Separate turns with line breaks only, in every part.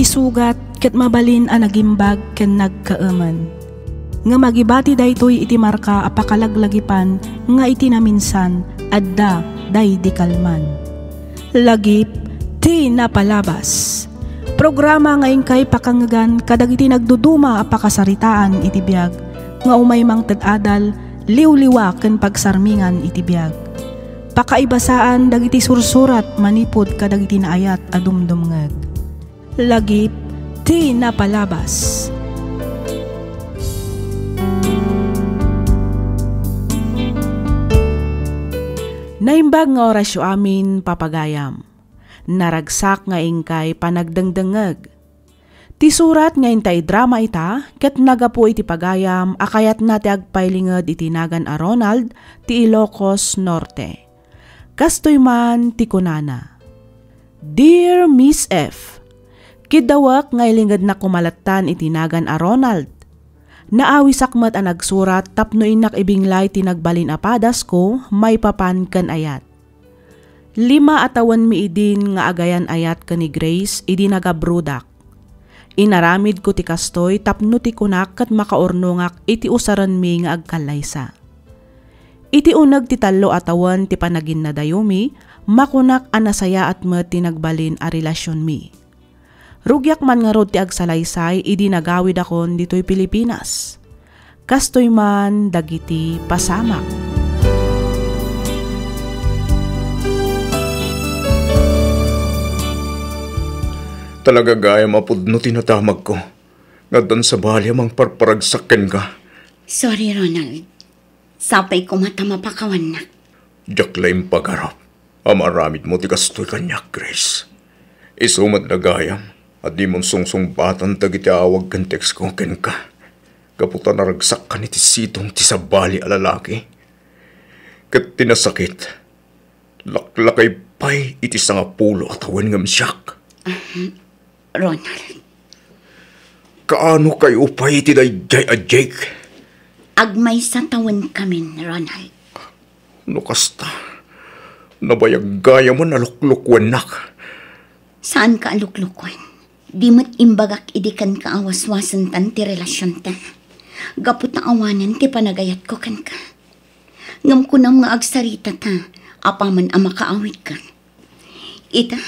isugat ket mabalin a nagimbag ken nagkaaman. Nga magibati daytoy iti marka a pakalaglagipan nga iti naminsan adda day di kalman. Lagip ti napalabas. Programa ngayon kay pakangagan kadagiti nagduduma a pakasaritaan iti biag nga umaymang tadadal liwliwa ken pagsarmingan iti biag. Pakaibasaan dagiti sursurat manipod kadagiti naayat a dumdumngeg. Lagip ti napalabas. Naimbag nga orasyo amin papagayam. Naragsak nga ingkay panagdangdangag. Ti surat nga intay drama ita, ket nagapu iti pagayam, akayat na ti agpailingad iti nagan a Ronald, ti Ilocos Norte. Kastoy man ti kunana. Dear Miss F, kidawak nga ilingad na kumalatan iti nagan a Ronald. Naawi sakmat a nagsurat tapno inak ibinglay ti nagbalin a padas ko, may papan kan ayat. 5 atawan mi idin nga agayan ayat ka ni Grace, idi nagabrudak. Inaramid ko ti kastoy tapno ti kunak kat makaornongak iti usaran mi nga agkalaysa. Iti unag ti 3 atawan ti panagin na dayomi, makunak anasaya at met ti nagbalin a relasyon mi. Rugyak man nga rod ti agsalaysay, idi nagawid akon dito'y Pilipinas. Kastoy man dagiti pasamak.
Talaga gaya mapudno tinatamag ko. Ngadan sa bali amang parparagsaken ka.
Sorry, Ronald. Sapay ko mata mapakawan na.
Diyaklaim pagharap. Amaramid mo ti kastoy kanyak, Grace. Isumat na gayam. At di mong sungsung-batan tagiti awag kan text ko ken ka. Kaputa naragsak ka ni ti sitong ti sabali a lalaki. Kat tinasakit. Laklakay pa'y iti sangapulo at awan ngam siyak.
Ronald.
Kaano kayo pa'y iti dayjay a Jake?
Agmay sa taon kami, Ronald.
No kasta. Nabayag gaya mo naluklukwan nak.
Saan ka aluklukwan? Di mo't imbagak idikan ka awaswasan tan ti relasyon ta. Gapot na awanan ti panagayat ko kan ka. Ngam ko na mga agsarita ta, apaman ang makaawit ka. Ita,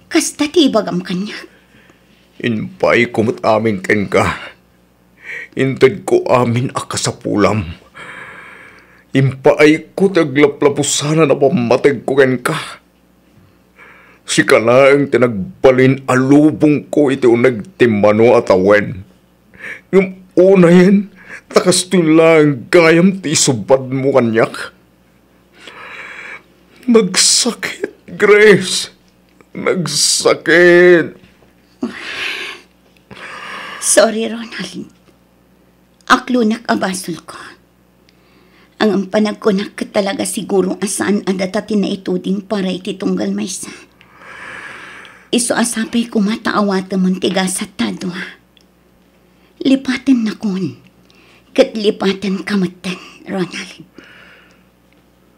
kasta ti ibagam kanya.
Inpay kumot amin ken ka. Intad ko amin akasapulam. Impaay ko taglaplapusana na pamatag ko ken ka. Si ka na ang tinagbalin alubong ko iti nagtimano at awen. Yung una yan, takas to lang gayam ti subad mo kanyak. Nagsakit, Grace. Nagsakit.
Sorry, Ronald. Aklunak abasol ko. Ang panagkunak ka talaga siguro asaan adatatin na ituding para ititunggal may sa. Iso asapay kumataawata mong tiga sa tadwa. Lipatan na kun. Kat lipatan kamatan, Ronald.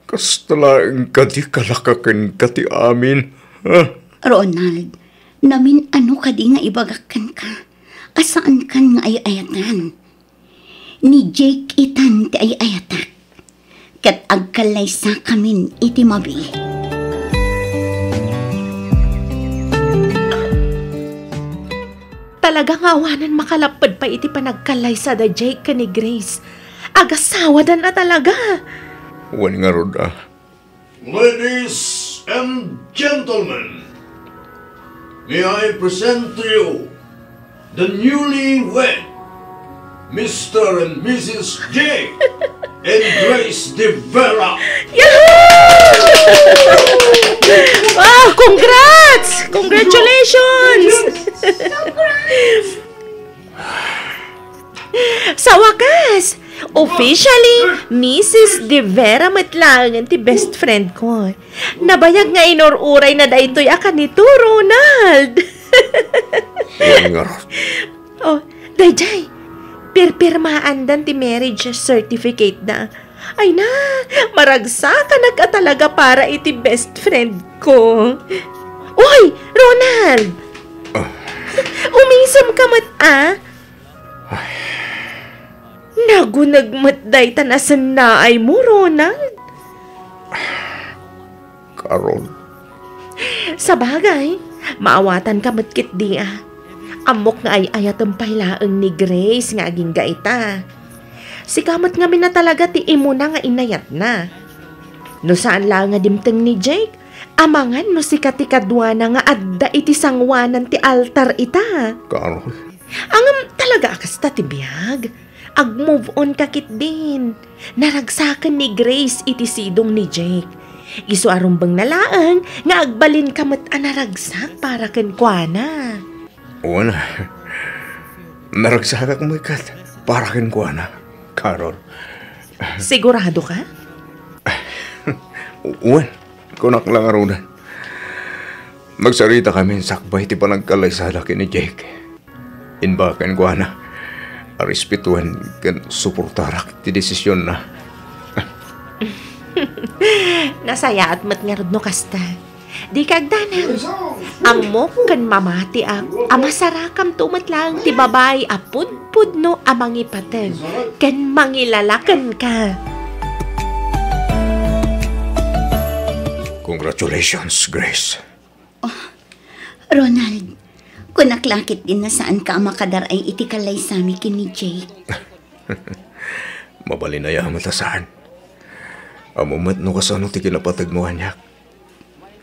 Kastalaang kadi kalakakan kati amin, ha?
Ronald, namin ano ka di nga ibagakan ka. Asaan kan nga ay-ayatan? Ni Jake itan ti ay-ayatak. Kat agkalay sa kamin iti mabi.
Talagang awanan makalapad pa iti panagkalay sa da Jake ka ni Grace. Agasawa dan na talaga.
Wan nga roda.
Ladies and gentlemen, may I present to you the newlywed Mr. and Mrs. J. and Grace De Vera.
Wow! Congrats! Congratulations! Sa wakas, officially, Mrs. De Vera matlangan ti best friend ko. Nabayag nga inururay na daytoy akan nito, Ronald. Oh, dayjay. Pirpirmaan dan ti marriage certificate na. Ay na, maragsa ka nagkatalaga para iti best friend ko. Uy, Ronald! Umisom ka mat, ah? Nagunagmatday tanasan na ay mo, Ronald.
Carol,
Sa bagay, maawatan ka matkit di, ah. Amok nga ay ayat ang pailaang ni Grace nga aging gaita. Si kamat nga na talaga ti imo na nga inayat na. No saan lang nga dimteng ni Jake, amangan no si katikadwa na nga adda iti sangwanan ti altar ita.
Carol,
Angam talaga akas ta ti biyag. Ag-move on kakit din. Naragsakan ni Grace iti sidong ni Jake. Isu arumbang nalaang nga agbalin kamat anaragsak para ken kuana.
Una, naragsakak mo ikat para kin ko na, Carol.
Sigurado ka?
Uwan, kunak lang arunan. Magsarita kami sakbay ti panagkalaysada kini Jake. Inbakan ko na, arespetuhan kan suportarak ti desisyon na.
Nasaya at matngarod no kasta. Di kagdanan. Amok kan mamati ak. Amasarakam tumat lang ti babay apud-pud no amang ipatag. Kan mangilalakan ka.
Congratulations, Grace.
Ronald, kunaklakit din na saan ka makadar ay itikalay sami kini Jake.
Mabalinaya matasaan. Amumat no kasano ti kinapatag mo kanyak.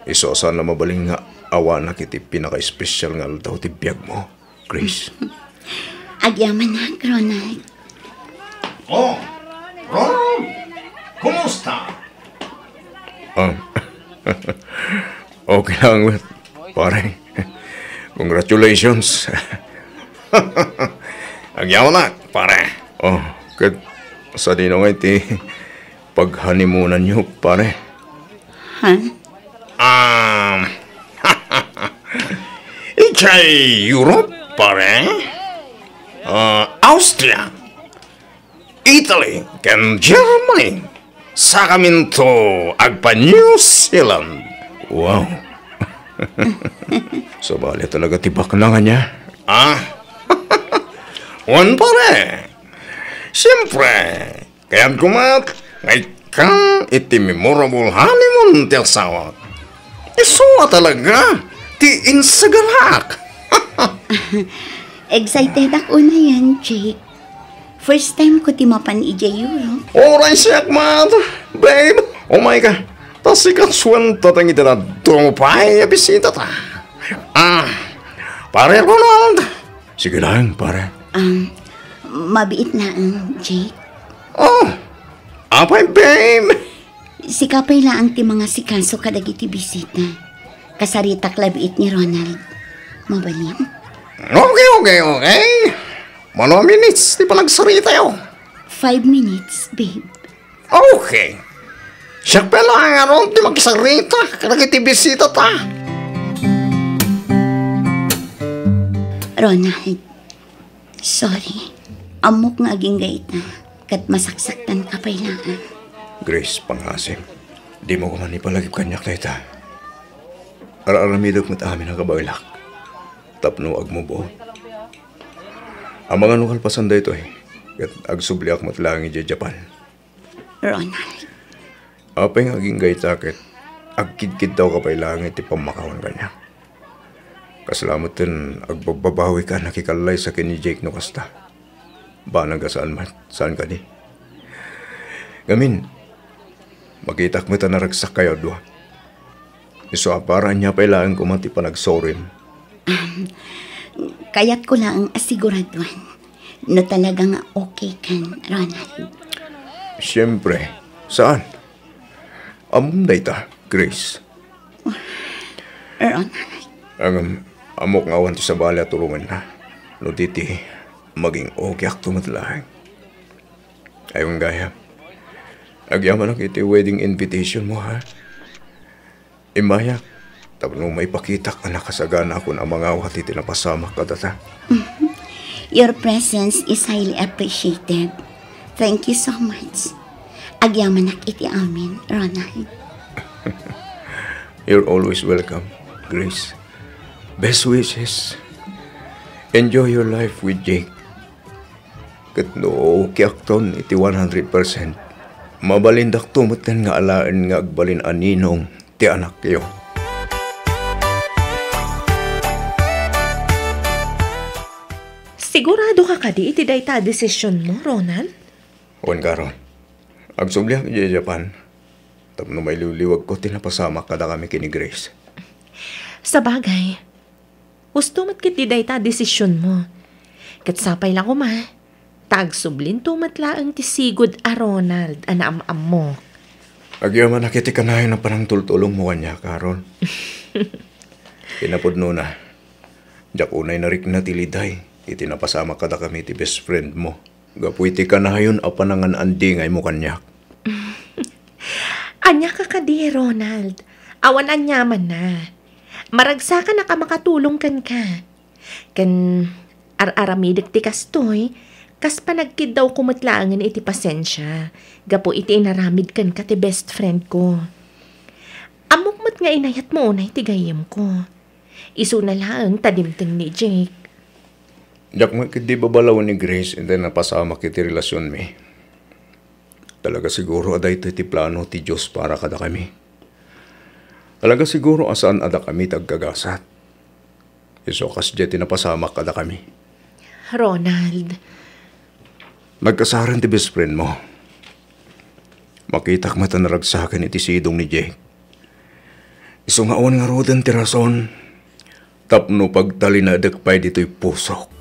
Iso sana mabaling nga awa na kiti pinaka-espesyal nga daw ti biyag mo, Grace.
Agyaman na, Ronald.
Oh, Ronald! Kumusta?
Okay lang, wet. Pare, congratulations. Agyaw na, pare. Oh, kat sa dino nga iti paghanimunan niyo, pare.
Ha?
Ikay Europe, pare. Austria, Italy, ken Germany. Sa kamin to agpa New Zealand. Wow. Sabali talaga tibak na nga niya. Wan pare. Siyempre, kaya't kumat, ngay kang iti memorable honeymoon ti asawa. Isuwa talaga, ti insagalak.
Excited ako na yan, Jake. First time ko timapan ija Europe.
Oray siyak, mat. Babe, oh my God. Tas ikaswan tatang iti na dumupay bisita ta. Pare Ronald. Sige lang, pare.
Mabiit na ang Jake.
Oh, apay, babe.
Sikapay lang ti mga sikaso kadagiti bisita. Kasaritak labiit ni Ronald. Mabalin?
Okay. Mano minutes, di pa nagsarita yun.
5 minutes, babe.
Okay. Siyak pa lang, di magsarita. Kadagiti bisita ta.
Ronald, sorry. Amok nga aging gaita. Kat masaksaktan ka pa ilaan.
Grace, pangasim. Di mo ko man ipalagip kanyak na ita. Araramidok mo't amin ang kabailak. Tapno ag mo buo. Ang mga nukal pasanda ito eh. Kat agsubliak mo't lang i Japan.
Ronald,
Apay nga aging gaitakit. Agkidkid daw kapailangan iti pamakawan kanya. Kasalamat din agbababawi ka nakikalay sa kini Jake no kasta. Banang ka saan man, saan ka di. Gamin, magitak mo ito naragsak kayo doon. Iso aparan niya pailangan ko mati pa nagsorim.
kaya't ko lang ang asiguraduan. No talaga nga okay kan, Ronald.
Siyempre, saan? Amom na ita, Grace.
Ronald.
Ang amok nga awan ti sa bala turungan na. No diti, maging okay ak tumatlahan. Ayong gaya. Agyaman ang iti wedding invitation mo, ha? Imayak, tapno may pakitak na nakasagana ako na mga awat iti napasama ka data.
Your presence is highly appreciated. Thank you so much. Agyamanak iti amin, Ronald.
You're always welcome, Grace. Best wishes. Enjoy your life with Jake. Kat no, kiakton iti 100%. Mabalindak tumutan nga alaan nga agbalin aninong ti anak kayo.
Sigurado ka kadi iti dayta desisyon mo, Ronald?
Huwag karon. Agsubli ako di Japan. Tapno may liwliwag ko tinapasama kada kami kini Grace.
Sa bagay, gusto mat kit di dayta desisyon mo. Katsapay lang ko ma. Tagsublin tumatlaang ti sigod a Ronald, anaam-am mo.
Agyaman nakiti kanayon ng parang tultulong mo kanya, karon. Pinapod na. Diyak unay narik na tiliday. Iti napasama kada kami ti best friend mo. Gapu iti kanayon apanangan andingay mo kanyak.
Anya ka kadi, Ronald. Awan anyaman na. Maragsa ka na ka makatulong kan ka. Kan ar-aramidik ti kastoy, kas panagkid daw kumatlaangan iti pasensya. Gapo iti inaramid kan ka ti best friend ko. Amukmat nga inayat mo unay ti gayam ko. Isu na lang tadimteng ni Jake.
Diyak makidi babalaw ni Grace and then napasama kiti relasyon mi. Talaga siguro aday iti plano ti Diyos para kada kami. Talaga siguro asaan ada kami tagkagasat. Iso kas jeti napasama kada kami.
Ronald.
Nagkasaran ti best friend mo. Makitak mata naragsakan iti sidong ni Jake. Iso nga awan nga rodan ti rason. Tapno pagtali na adagpay dito'y pusok.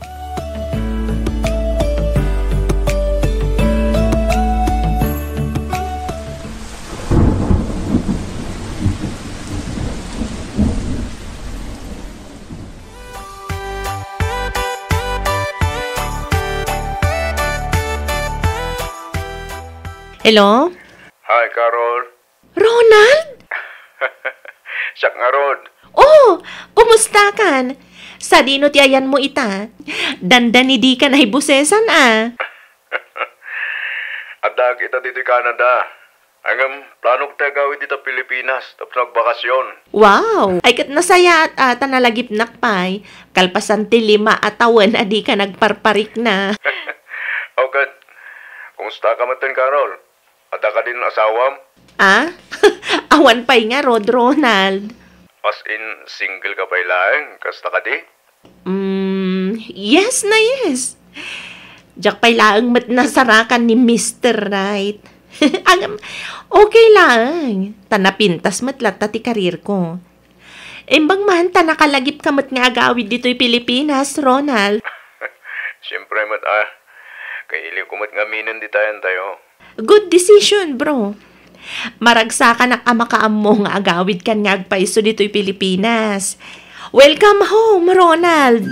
Hello?
Hi, Carol.
Ronald?
Siyak nga, Rod.
Oh, kumusta kan? Sa dino ti ayan mo ita? Dandan di ka na ibusesan
Adag ita dito Canada. Hanggang planong tagawid dito Pilipinas. Tapos nagbakasyon.
Wow! Ay kat nasaya at ata nalagipnak pa'y. Kalpasan ti 5 atawan adi ka nagparparik na.
Oh, good. Kumusta ka man, Carol? Ada ka din asawam?
Awan pa'y nga, Ronald.
As in, single ka pa'y laeng? Kasta ka di?
Yes na yes. Diyak pa'y laang mat nasarakan ni Mr. Right. Okay lang. Tanapintas matlat ti karir ko. Imbang man, nakalagip ka mat nga agawid dito'y Pilipinas, Ronald.
Siyempre mat kailiw ko mat ngaminan di tayo.
Good decision, bro. Maragsa ka na kamakaam mo nga agawid kan nga agpaiso dito'y Pilipinas. Welcome home, Ronald!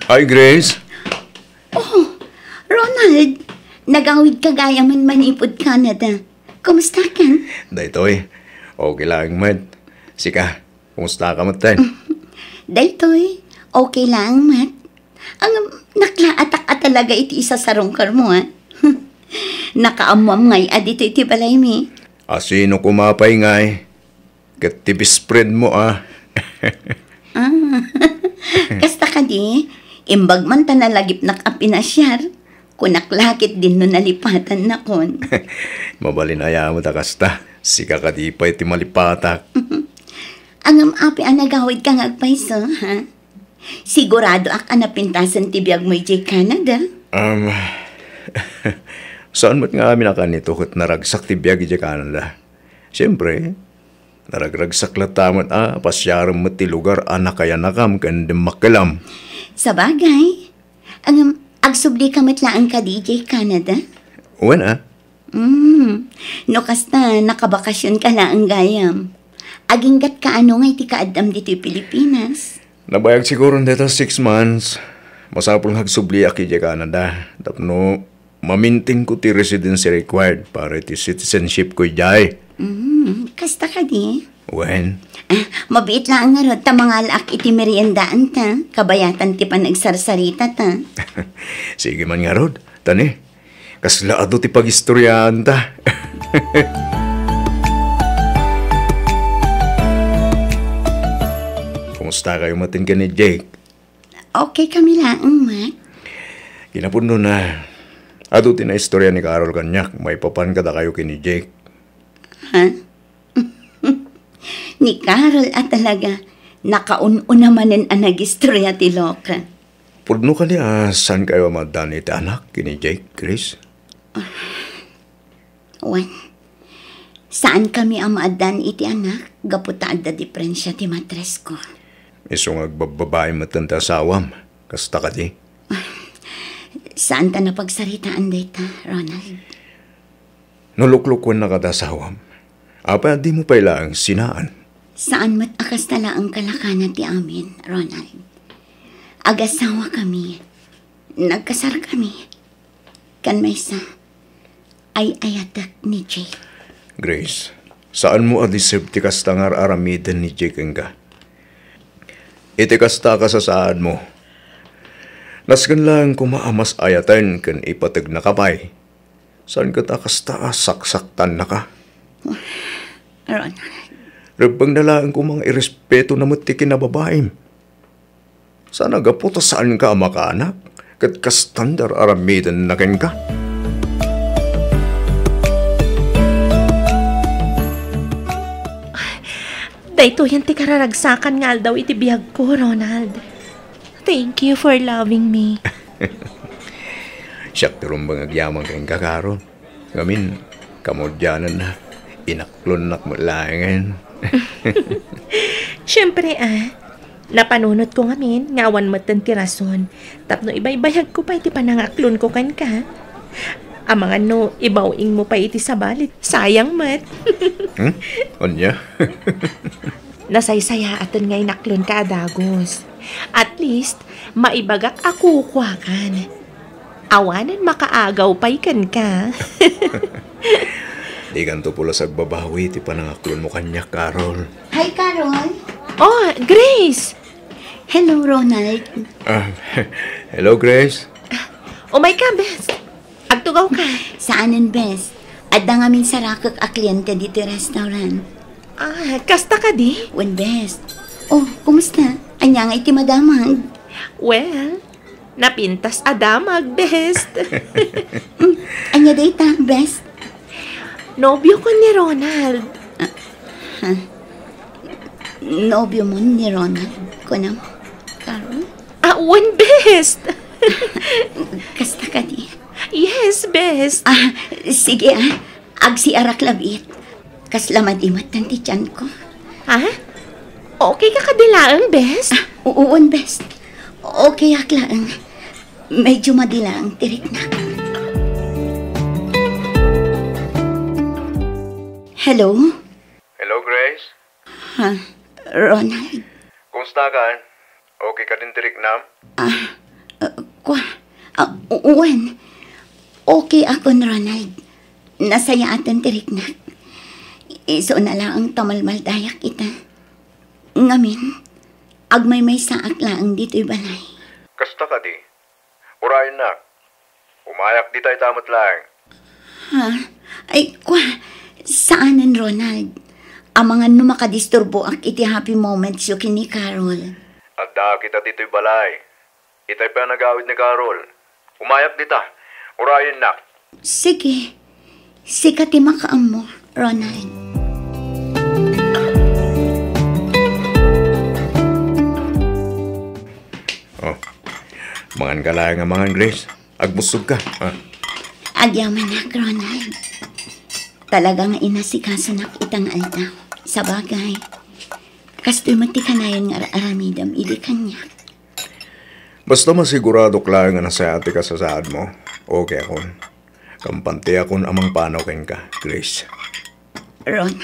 Hi, Grace.
Oh, Ronald, nagawid ka gaya man manipod Canada. Kumusta ka?
Daytoy, okay lang mat. Sika, kumusta ka mat tayo?
Daytoy, okay lang, Mat. Ang naklaatak talaga iti isa sa rongkar mo, Nakaamuam ngay adito iti balay mi.
Sino kumapay ngay? Kat ti best friend mo,
Kasta ka di, imbag man tanalagip nakapinasyar. Kunaklakit din no nalipatan na kon.
Mabalinaya mo ta kasta. Sika ka di pa iti malipatak.
Ang api ang nagawid kang agpaiso, ha? Sigurado ak anapintasan ti biyag mo'y jay Canada.
Saan mo't nga amin nito kat naragsak ti biyag jay Canada? Siyempre, naragragsak latamat pasyaram mo't ti lugar anak kaya nakam kandem makalam.
Sa bagay, ang agsubli ka matlaan ka di jay Canada?
Uwan
No kasta nakabakasyon ka na ang gayam. Aginggat ka ano nga iti kaadam dito Pilipinas.
Nabayag siguro dito 6 months. Masapul hagsubli aki di Canada. Tapno, maminting ko ti residency required para ti citizenship ko jay.
Kasta ka di?
When?
Mabiit lang nga rod ta mga laak iti meriendaan ta. Kabayatan ti panagsarsarita ta.
Sige man nga rod. Tani, kaslaado ti pag-istoryaan ta. Kumusta kayo matin ka ni Jake?
Okay kami lang, Mat.
Kinapuno na. Ato na istorya ni Carol kanyak. May papan kada kayo kini Jake.
Ha? Ni Carol at talaga, nakaun-una manen ang nag-istorya ti Loka.
Pudno ka niya, saan kayo madan iti anak kini Jake, Chris?
Wan, saan kami ang maadan iti anak? Gaputa adda diferensya ti matres ko.
Isong agbababae matanda sawam. Kasta ka di?
Saan ta napagsaritaan data, Ronald?
Nuluklukwan na kada sawam. Apa di mo paila ang sinaan?
Saan mat akas tala ang kalakanan ti amin, Ronald? Agasawa kami. Nagkasar kami. Kan may sa ay ayatak ni Jake.
Grace, saan mo adisip ti kastangar aramidan ni Jake nga? Iti kasta ka sa saan mo. Nasgan lang kumaamas ayatan kan ipatag na kapay. Saan ka takasta saksaktan na ka?
Ronald.
Rebang nalaan ko mga irespeto na matikin na babaim. Sana gaputa saan ka makaanak? Kat kastandar aramidan na ken ka?
Dayto yan ti kararagsakan nga daw iti biyag ko, Ronald. Thank you for loving me.
Siyak turong bang agyaman kayong kakaroon. Ngamin, kamodyanan na. Inaklon nak mo langan.
Siyempre napanunot ko ngamin, ngawan matan ti rason. Tapno ibay-bayag ko pa iti panangaklon ko kan ka. Amang ibawing mo pa iti sabalit. Sayang mat.
Onya?
Nasaysaya atan ngay naklon ka adagos. At least, maibagak ako kwakan. Awanan makaagaw pa'y kan ka.
Di ganto pula sagbabawi ti panangaklon mo kanya, Carol.
Hi, Carol.
Oh, Grace!
Hello, Ronald.
Hello, Grace.
Oh my God, best. Agtugaw ka.
Saanan, best? Adda nga min sarakak a kliyente dito restaurant.
Kasta ka di?
Wen, best. Oh, kumusta? Anya nga iti madamag.
Well, napintas adamag, best.
Anya data, best?
Nobyo ko ni Ronald.
Nobyo mo ni Ronald. Kunam, Carol?
One best.
Kasta ka di?
Yes, best.
Sige agsi arak labit. Kaslamad-imat ng tityan ko.
Ha? Okay ka kadilaang, best?
Uwan, best. Okay aklaan. Medyo madilaang tirik na. Hello?
Hello, Grace.
Ronald?
Kumusta ka? Okay ka din tirik na?
Uwan. Okay ako, Ronald. Nasaya atan tirik na. Iso na lang ang tamalmaldayak ita. Ngamin, agmay may saak lang dito'y balay.
Kasta ka di? Urayan na. Umayak di tayo tamat lang.
Ay, saanan, Ronald? Amangan no makadisturbo ak iti happy moments yung kini Carol.
Adda kita dito'y balay. Itay pa nagawid ni Carol. Umayak di ta. Urayan na.
Sige. Sikati makaam mo, Ronald.
Mangan ka lang nga mangan, Grace. Agbusog ka, ha?
Agyaman na, Ronald. Talaga nga inasikaso na itang alta. Sa bagay. Kasto'y matikanayan nga aramidam ili kanya.
Basta masigurado lang nga nasa ate ka sa saad mo. Okay akon. Kampante akon amang panaw ken ka, Grace.
Ronald.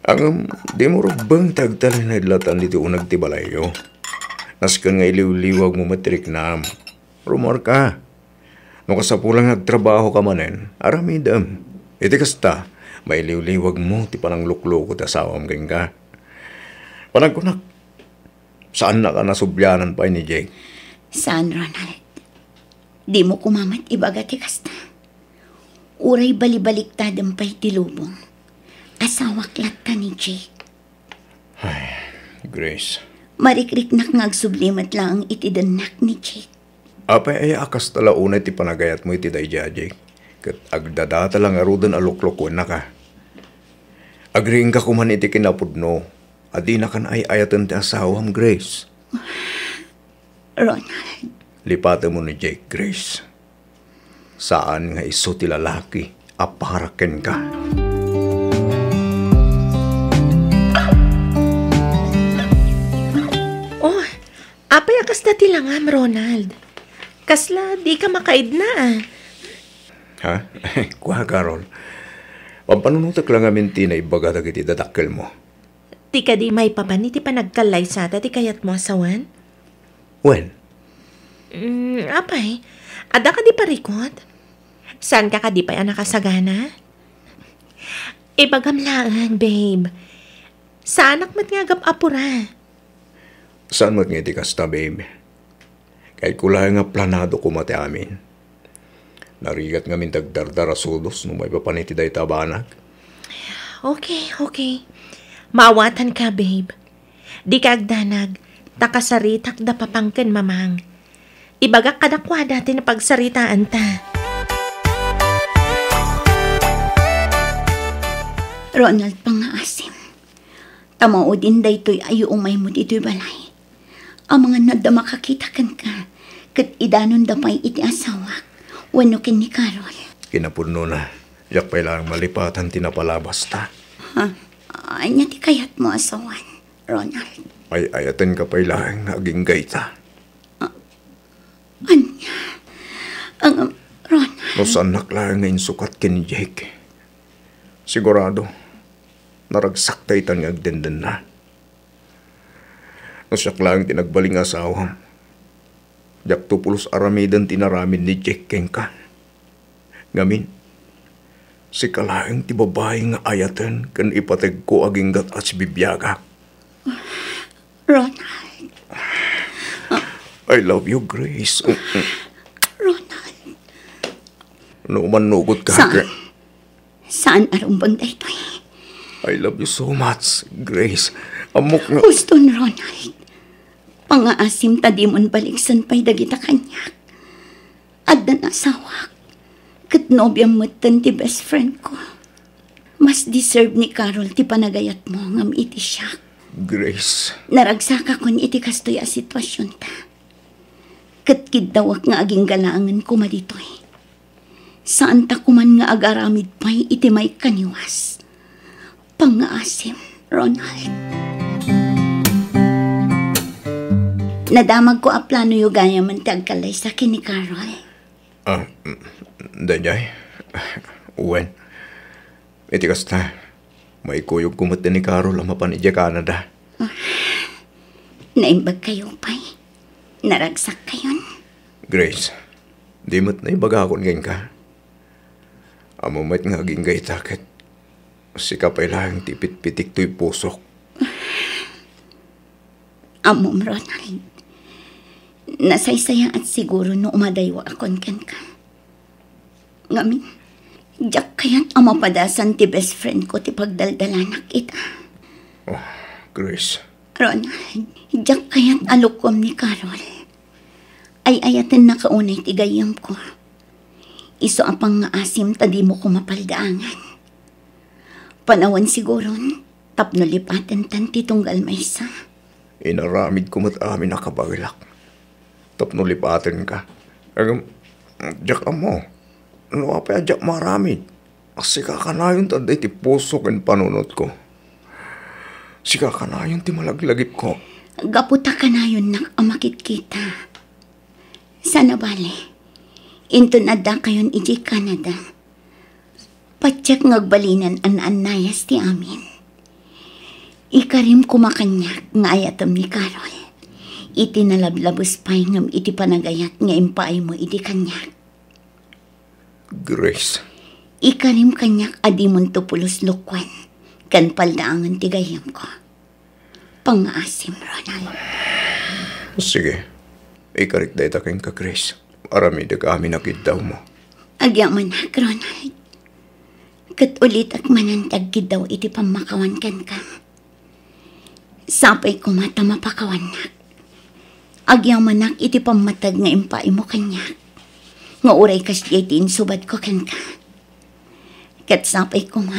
Ang di mo rubang tagtalan na idlatan dito unag tibalayo. Naskan nga iliw-liwag mo matrik na. Rumor ka. Nung kasapulang nagtrabaho ka manen, aramidam. Iti kasta, may liw-liwag mo, ti panang lukloko ta sawam keng ka. Panagkunak, saan na ka nasubyanan pa ni Jake?
Saan, Ronald? Di mo kumamat ibaga ti kasta. Uray balibaliktad ang pa'y tilubong. Asawak latta ni Jake.
Ay, Grace.
Marikrik nak ngagsublimat lang iti danak ni Jake.
Apay ay akas tala unay ti panagayat mo iti dayja, Jake. Kat agdadata lang arudan aluklokon na ka. Agring ka kuman iti kinapudno. Adi na kan ay ayatan ti asawam, Grace.
Ronald,
Lipata mo ni Jake, Grace. Saan nga iso ti lalaki, aparaken ka.
Oh, apay akas na tilangam, Ronald. Kasla, di ka makaid na ah.
Ha? Kuha, Carol. Pampanunutak lang amin ti na ibaga dagiti dadakkel mo.
Ti ka di may papan, iti panagkalay sa ti kayat mo asawan?
When?
Apay, ada ka di parikot? Saan ka di pa yan nakasagana? Ibagamlaan, babe. Sa anak mat nga apura.
Saan mo't nga ti kasta, babe? Kahit kulay nga planado ko mati amin. Narigat nga min dagdardara sudos no may papaniti day tabanag.
Okay. Maawatan ka, babe. Di ka agdanag, takasaritak da papangken mamang. Ibagak kadakwa dati na pagsaritaan ta.
Ronald pangaasim. Tamao din daytoy ayo umay mo dito'y balay. Ang mga nadda makakita kan ka, kat idanon damay iti asawak, wano kin ni Carol.
Kinapurno na. Yak pa ilang malipatan tinapalabas ta.
Anya ti kayat mo asawan, Ronald.
Ay ayatan ka pa ilang aging gayta.
Anya? Ronald.
No sanak lang nga insukat kin Jake. Sigurado, naragsak tayo itang agdenden na. No siyak lang tinagbaling asawam. Yak tupulos aramidan tinaramid ni Jake Kenka. Ngamin, si kalaeng ti babae nga ayatan kan ipateg ko aging gat at si bibyaga.
Ronald.
I love you, Grace.
Ronald.
No manugot ka.
Saan arumbang daytoy?
I love you so much, Grace. Amok nga.
Huston, Ronald. Pangaasim ta di mon baliksan pa'y dagita kanyak. Addan asawak. Kat nobyang matan ti best friend ko. Mas deserve ni Carol ti panagayat mo ngam iti siya.
Grace.
Naragsaka kon iti kastoy a sitwasyon ta. Kat kidawak nga aging galangan ko maditoy. Saan ta kuman nga agaramid pa'y iti may kaniwas. Pangaasim, Ronald. Nadamag ko a plano yung gaya man tagkalay sa akin ni Carol.
Danyay. Uwen. Iti kasta. May kuyog kumata ni Carol ang mapanidya Canada.
Naimbag kayo pa'y. Naragsak kayon.
Grace. Di mo't naibaga akong ngayon ka. Amamait nga aging gay takit. Sika pa ilang tipit-pitik to'y pusok.
Amom, Ronald. Nasaysaya at siguro no umadaywa akon kan ka. Ngamin, diyak kayan ang mapadasan ti best friend ko ti pagdaldalanak ita.
Oh, Grace.
Ronald, diyak kayan alukom ni Carol. Ay ayatin na kaunay ti gayam ko. Iso apang nga asim tadi mo ko mapaldaangan. Panawan siguron, tapno lipaten tan ti tunggal maysa.
Inaramid ko mat amin nakabagilak. Tapno lipaten ka. Diyak mo. Ano pa diyak maramid. Sika ka na yun taday ti pusok and panunot ko. Sika ka na yun ti malaglagip ko.
Gaputa ka na yun nak amakit kita. Sana bale. Into nadda kayon iji Canada. Patyak ngagbalinan an-anayas ti amin. Ikarim kumakanyak nga ayatom ni Carol. Iti nalablabos pa'y ngam iti panagayat nga impaay mo iti kanyak.
Grace.
Ikarim kanyak adimon tupulos lukwan. Kan paldaangan ti gayam ko. Pangaasim, Ronald.
Sige. Ikarik day takin ka, Grace. Aramid ka amin nakit daw mo.
Agyaman na, Ronald. Kat ulit at manantag daw iti pamakawan kan ka. Sapay ko mata mapakawanak. Agyaman iti pamatag nga impay mo kanya. Nga uray kas iti insubad ko ken ka. Ket sapay ko ma,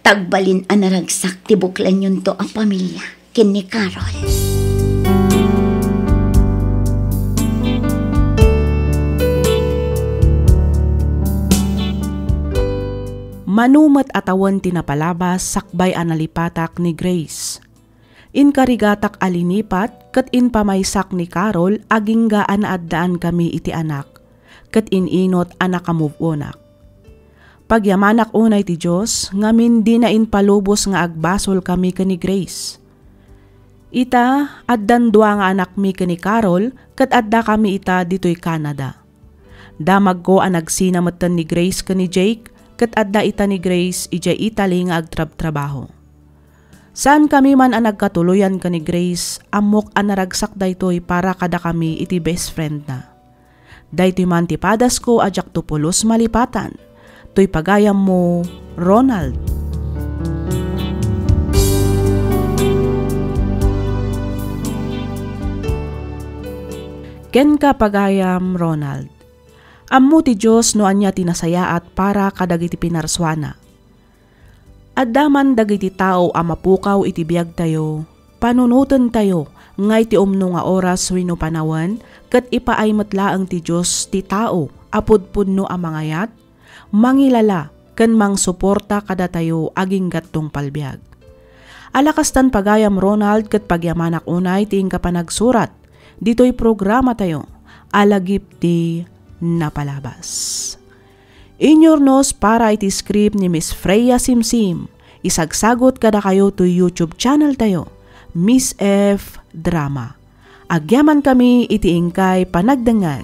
tagbalin anaragsak tibuklan yun to ang pamilya ken ni Carol.
Manumat atawan tinapalabas sakbay analipatak ni Grace. Inkarigatak alinipat ket inpamaysak ni Carol aging gaan addaan kami iti anak ket ininot anak ka-move onak. Pagyamanak unay ti Diyos ngamin di na inpalubos nga agbasol kami ken ni Grace. Ita addan dua nga anak mi ken ni Carol ket adda kami ita ditoy Canada. Damag ko ang nagsinamatan ni Grace ken ni Jake ket adda ita ni Grace ijay Italy nga agtrab-trabaho. Saan kami man ang nagkatuluyan ka ni Grace, amok ang naragsak daytoy para kada kami iti best friend na. Daytoy man ti padas ko ajak tupulos malipatan, to'y pagayam mo, Ronald. Ken ka pagayam, Ronald. Ammo ti Diyos no anya tinasayaat para kadagiti pinarswana. Addaman dagiti tao amapukaw iti biag tayo, panunutan tayo, ngay ti umno nga oras wenno panawan, ket ipaay matlaang ti Diyos ti tao, apudpudno a mangayat, mangilala, ken mangsuporta kada tayo aging gattong palbiag. Alakastan pagayam Ronald ket pagyamanak unay ti ingka panagsurat, dito'y programa tayo, alagip ti napalabas. Inyornos para iti script ni Miss Freya Simsim. Isagsagot kada kayo to YouTube channel tayo, Miss F Drama. Agyaman kami iti ingkay panagdangag.